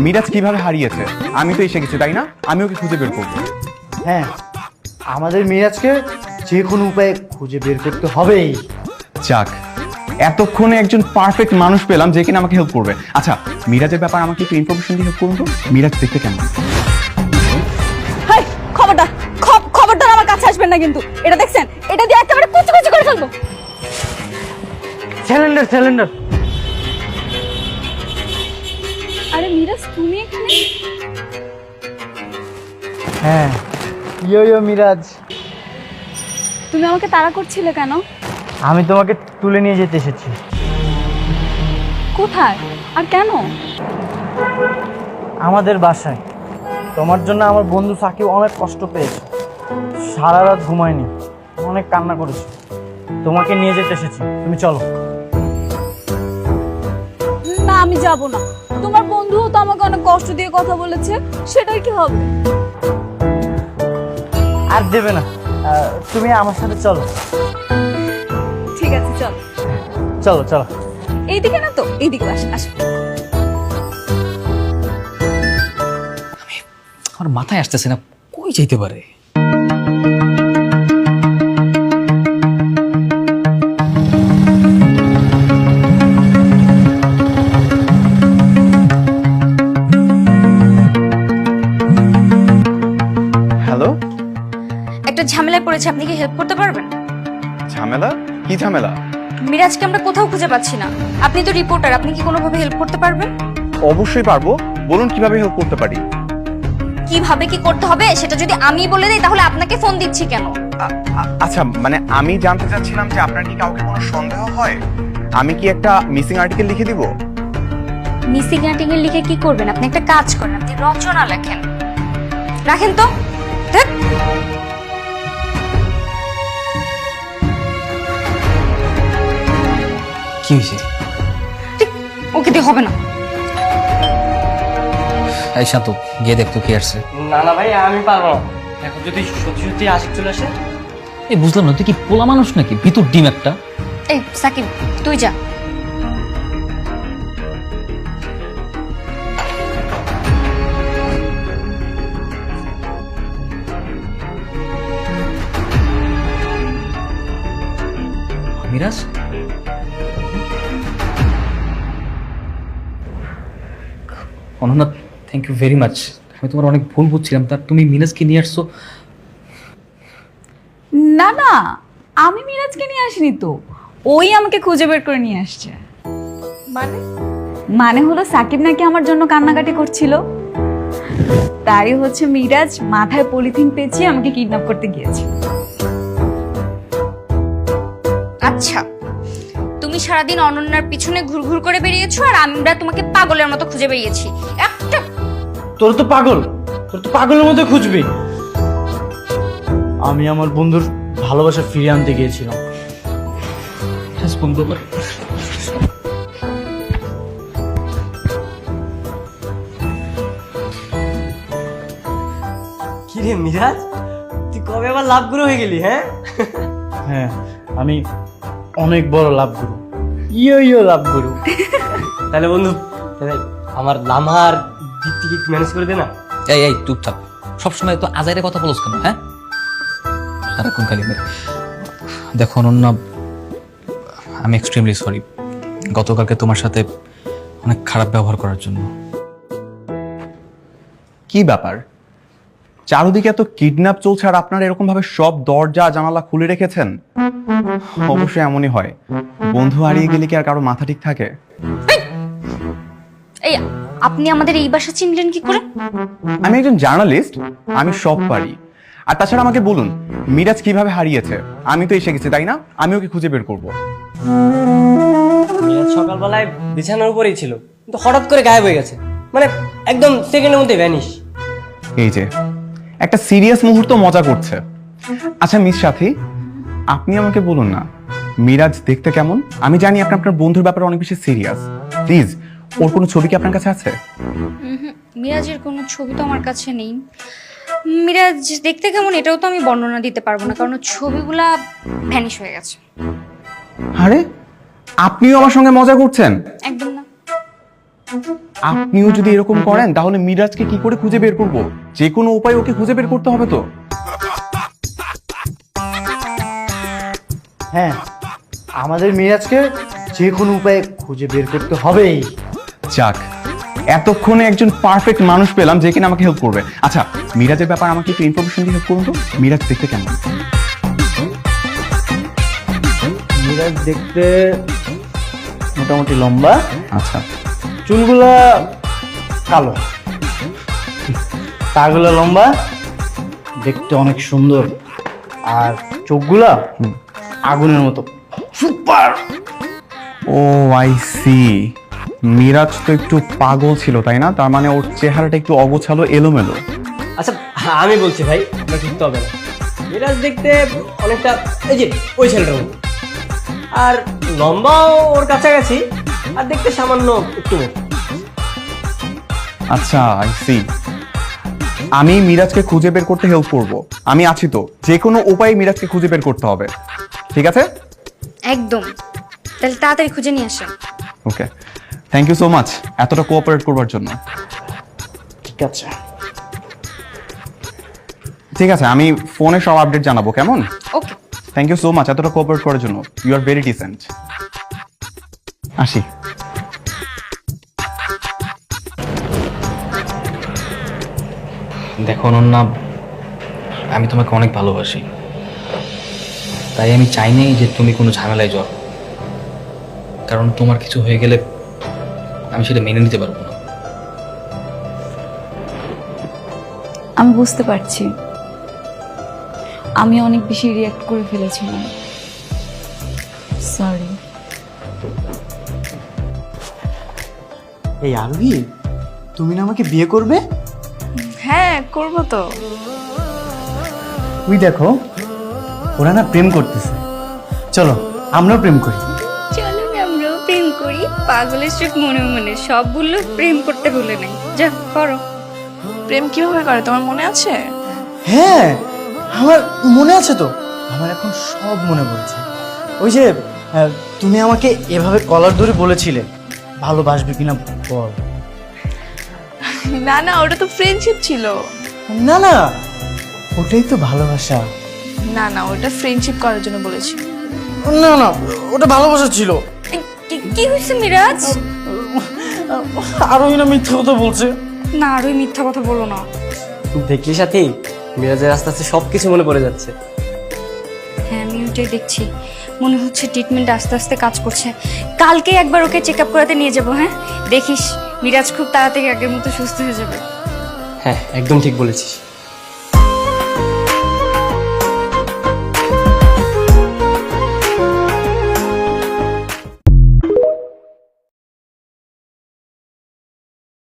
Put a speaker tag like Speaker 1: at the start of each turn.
Speaker 1: মিরাজ কিভাবে হারিয়েছে আমি তো এসে গেছি, তাই না? আমি ওকে খুঁজে বের করবো।
Speaker 2: হ্যাঁ, আমাদের মিরাজকে যে কোনো উপায়ে খুঁজে বের করতে হবেই।
Speaker 1: যাক, এতক্ষণে একজন পারফেক্ট মানুষ পেলাম যে কিনা আমাকে হেল্প করবে। আচ্ছা, মিরাজের ব্যাপারে আমাকে একটু ইনফরমেশন দিয়ে হেল্প করুন তো। মিরাজ দেখতে কেমন?
Speaker 3: হাই, খবরদার আমার কাছে আসবেন না কিন্তু। এটা দেখছেন, এটা দিয়ে একেবারে কুচি কুচি করে ফেলবো।
Speaker 2: সিলিন্ডার।
Speaker 3: আরে মিরাজ, তুমি এখানে?
Speaker 2: হ্যাঁ, ইয়ো মিরাজ,
Speaker 3: তুমি আমাকে তাড়া করছিলে কেন?
Speaker 2: আমি তোমাকে তুলে নিয়ে যেতে এসেছি।
Speaker 3: কোথায় আর কেন?
Speaker 2: আমাদের বাসায়। তোমার জন্য আমার বন্ধু সাকিব অনেক কষ্ট পেয়েছে, সারা রাত ঘুমায়নি, অনেক কান্না করেছে। তোমাকে নিয়ে যেতে এসেছি, তুমি চলো।
Speaker 3: না, আমি যাব না। তোমার বন্ধুও তো আমাকে অনেক কষ্ট দিয়ে কথা বলেছে, সেটাই কি হবে?
Speaker 2: আর দেবে না, তুমি আমার সাথে চলো।
Speaker 3: ঠিক আছে, চল।
Speaker 2: চলো।
Speaker 3: এইদিকে না তো, এইদিকে আসেন।
Speaker 4: আমার মাথায় আসতেছে না কই যাইতে পারে।
Speaker 1: হ্যালো,
Speaker 5: একটা ঝামেলায় পড়েছে, আপনি কি হেল্প করতে পারবেন?
Speaker 1: ঝামেলা? কি ঝামেলা?
Speaker 5: মিরাজকে আমরা কোথাও খুঁজে পাচ্ছি না। আপনি তো রিপোর্টার, আপনি কি কোনোভাবে হেল্প করতে পারবেন?
Speaker 1: অবশ্যই পারবো, বলুন কিভাবে হেল্প করতে পারি।
Speaker 5: কিভাবে কি করতে হবে সেটা যদি আমি বলে দিই তাহলে আপনাকে ফোন দিচ্ছি কেন?
Speaker 1: আচ্ছা, মানে আমি জানতে চাচ্ছিলাম যে আপনার কি কাউকে কোনো সন্দেহ হয়? আমি কি একটা মিসিং আর্টিকেল লিখে দিব?
Speaker 5: মিসিং আর্টিকেল লিখে কি করবেন? আপনি একটা কাজ করেন, আপনি রচনা লেখেন। রাখেন তো। ধ্যাৎ।
Speaker 4: কি হয়েছে?
Speaker 5: ঠিক, ওকে দিয়ে হবে না।
Speaker 4: এই শান্ত, গিয়ে দেখতো কি আসছে।
Speaker 2: না ভাই, আমি পারবো না। এখন যদি সত্যি আশিক চলে আসে।
Speaker 4: এই বুঝলাম না, তুই কি পোলা মানুষ নাকি? ভিতর ডিম একটা।
Speaker 5: এই সাকিব, তুই যা।
Speaker 4: Miraz, Ananya, thank you very much. আমি তোমার অনেক ভুল বুঝছিলাম। তার তুমি মিরাজকে নিয়ে আসছো?
Speaker 3: না, আমি মিরাজকে নিয়ে আসিনি তো, ওই আমাকে খুঁজে বের করে নিয়ে আসছে। মানে হলো সাকিব নাকি আমার জন্য কান্নাকাটি করছিল, তাই হচ্ছে মিরাজ মাথায় পলিথিন পেঁচিয়ে আমাকে কিডন্যাপ করতে গিয়েছে।
Speaker 5: আচ্ছা, তুমি সারাদিন অনন্যার পিছনে ঘুরঘুর করে বেরিয়েছো আর আমরা তোমাকে পাগলের মতো খুঁজে বেরিয়েছি। একটা
Speaker 2: তোর তো পাগলের মধ্যে খুঁজবি। আমি আমার বন্ধুর ভালোবাসা ফিরিয়ে আনতে গিয়েছিলাম।
Speaker 4: বন্ধু,
Speaker 6: কি রে মিরাজ, তুই কবে আবার লাভ গুরু হয়ে গেলি?
Speaker 2: হ্যাঁ, আমি অনেক বড় লাভ গুরু, ইয়ো লাভ গুরু।
Speaker 6: তাহলে বন্ধু, তাহলে আমার লামার দিক থেকে একটু ম্যানেজ করে দে না।
Speaker 4: এই চুপ থাক। সবসময় তো আজাইরে কথা বলছ কেন? হ্যাঁ, সারাক্ষণ খালি দেখো অনন্যা, আমি এক্সট্রিমলি সরি গতকালকে তোমার সাথে অনেক খারাপ ব্যবহার করার জন্য।
Speaker 1: কি ব্যাপার? চারদিকে এত কিডন্যাপ চলছে আর আপনারা এরকম ভাবে সব দরজা জানালা খুলে রেখেছেন? অবশ্যই এমনই হয়, বন্ধু হারিয়ে গেলে কি আর কারো মাথা ঠিক থাকে?
Speaker 5: এই, আপনি আমাদের এই বাসা চিনলেন কি করে?
Speaker 1: আমি একজন জার্নালিস্ট, আমি সব পারি। আর তাছাড়া আমাকে বলুন, মিরাজ কিভাবে হারিয়েছে? আমি তো এসে গেছি, তাই না? আমি ওকে খুঁজে বের করবো।
Speaker 6: মিরাজ সকালবেলায় বিছানার উপরেই ছিল, কিন্তু হঠাৎ করে গায়েব হয়ে গেছে, মানে একদম সেকেন্ডের মধ্যে ভ্যানিশ।
Speaker 1: এই যে একটা সিরিয়াস মুহূর্ত মজা করছে। আচ্ছা মিস সাথী, আপনি আমাকে বলুন না, মিরাজ দেখতে কেমন? আমি জানি আপনি আপনার বন্ধুর ব্যাপারে অনেক বেশি সিরিয়াস। প্লিজ, ওর কোনো ছবি কি আপনার কাছে আছে?
Speaker 5: মিরাজের কোনো ছবি তো আমার কাছে নেই। মিরাজ দেখতে কেমন এটাও তো আমি বর্ণনা দিতে পারবো না, কারণ ছবিগুলা ভ্যানিশ হয়ে গেছে।
Speaker 1: আরে, আপনিও আমার সঙ্গে মজা করছেন?
Speaker 5: একদম না।
Speaker 1: আপনিও যদি এরকম করেন তাহলে মিরাজকে কি করে খুঁজে বের করব? যে কোনো উপায় ওকে খুঁজে বের করতে হবে তো।
Speaker 2: হ্যাঁ, আমাদের মিরাজকে যে কোনো উপায়ে খুঁজে বের করতে হবেই।
Speaker 1: যাক, এতক্ষণে একজন পারফেক্ট মানুষ পেলাম যে কিনা আমাকে হেল্প করবে। আচ্ছা, মিরাজের ব্যাপারে আমাকে একটু ইনফরমেশন দিয়ে হেল্প করুন তো। মিরাজ দেখতে কেমন?
Speaker 2: মিরাজ দেখতে মোটামুটি লম্বা,
Speaker 1: আচ্ছা,
Speaker 2: চুলগুলা কালো, পাগুলা লম্বা, দেখতে অনেক সুন্দর, আর চোখগুলা আগুনের মতো super.
Speaker 1: Oh I see. Miraz তো একটু পাগল ছিল তাই না? তার মানে ওর চেহারাটা একটু অগোছালো, এলোমেলো।
Speaker 6: আচ্ছা আমি বলছি ভাই, এটা ঠিক তো হবে না। মিরাজ দেখতে অনেকটা এই যে ওই ছেলেটার মতো, আর লম্বাও ওর কাছাকাছি, আর দেখতে সামান্য একটু মোটা।
Speaker 1: আচ্ছা, আই সি। আমি মিরাজকে খুঁজে বের করতে হেল্প করব। আমি আছি তো, যে কোনো উপায়ে মিরাজকে খুঁজে বের করতে হবে। ঠিক আছে?
Speaker 5: একদম। তাহলে তাড়াতাড়ি খুঁজে নিয়ে আসেন।
Speaker 1: ওকে, থ্যাংক ইউ সো মাচ এতটা কোঅপারেট করবার জন্য।
Speaker 2: ঠিক আছে,
Speaker 1: ঠিক আছে, আমি ফোনে সব আপডেট জানাবো, কেমন?
Speaker 5: Okay.
Speaker 1: Thank you so much এতটা কোঅপারেট করার জন্য। You are very decent. আসি।
Speaker 4: দেখো অনন্যা, আমি তোমাকে অনেক ভালোবাসি, তাই আমি চাই নাই যে তুমি কোনো ঝামেলায় যাও, কারণ তোমার কিছু হয়ে গেলে আমি সেটা মেনে নিতে পারবো না।
Speaker 3: আমি বুঝতে পারছি আমি অনেক বেশি রিঅ্যাক্ট করে ফেলেছিলাম, সরি।
Speaker 2: এই আরবি, তুমি না আমাকে বিয়ে করবে?
Speaker 3: হ্যাঁ, করবো তো।
Speaker 2: তুই দেখো, ওরা না প্রেম করতেছে, চলো আমরাও প্রেম করি।
Speaker 5: চলো আমরাও প্রেম করি। পাগলের চোখ মনে মনে, সব বললো প্রেম করতে ভুলে নাই। যা করো।
Speaker 7: প্রেম কিভাবে করে তোমার মনে আছে?
Speaker 2: হ্যাঁ, আমার মনে আছে তো, আমার এখন সব মনে পড়ছে। ওই যে তুমি আমাকে এভাবে কলার ধরে বলেছিলে ভালোবাসবে কিনা বল।
Speaker 7: না না, ওটা তো ফ্রেন্ডশিপ ছিল।
Speaker 2: না না, ওটাই তো ভালোবাসা।
Speaker 7: না না, ওটা ফ্রেন্ডশিপ করার জন্য বলেছি।
Speaker 2: না না, ওটা ভালোবাসা ছিল।
Speaker 5: কি হয়েছে মিরাজ?
Speaker 2: আরোহী না মিথ্যা কথা বলছে।
Speaker 5: না, আরোই মিথ্যা কথা বলো না।
Speaker 6: দেখলি সাথী, মিরাজের আস্তে আস্তে সবকিছু মনে পড়ে যাচ্ছে।
Speaker 5: হ্যাঁ, আমি ওইটাই দেখছি। মনে হচ্ছে ট্রিটমেন্ট আস্তে আস্তে কাজ করছে। কালকে একবার ওকে চেক আপ করাতে নিয়ে যাবো। হ্যাঁ, দেখিস মিরাজ খুব তাড়াতাড়ি আগের মতো সুস্থ হয়ে যাবে।
Speaker 6: হ্যাঁ, একদম ঠিক বলেছিস।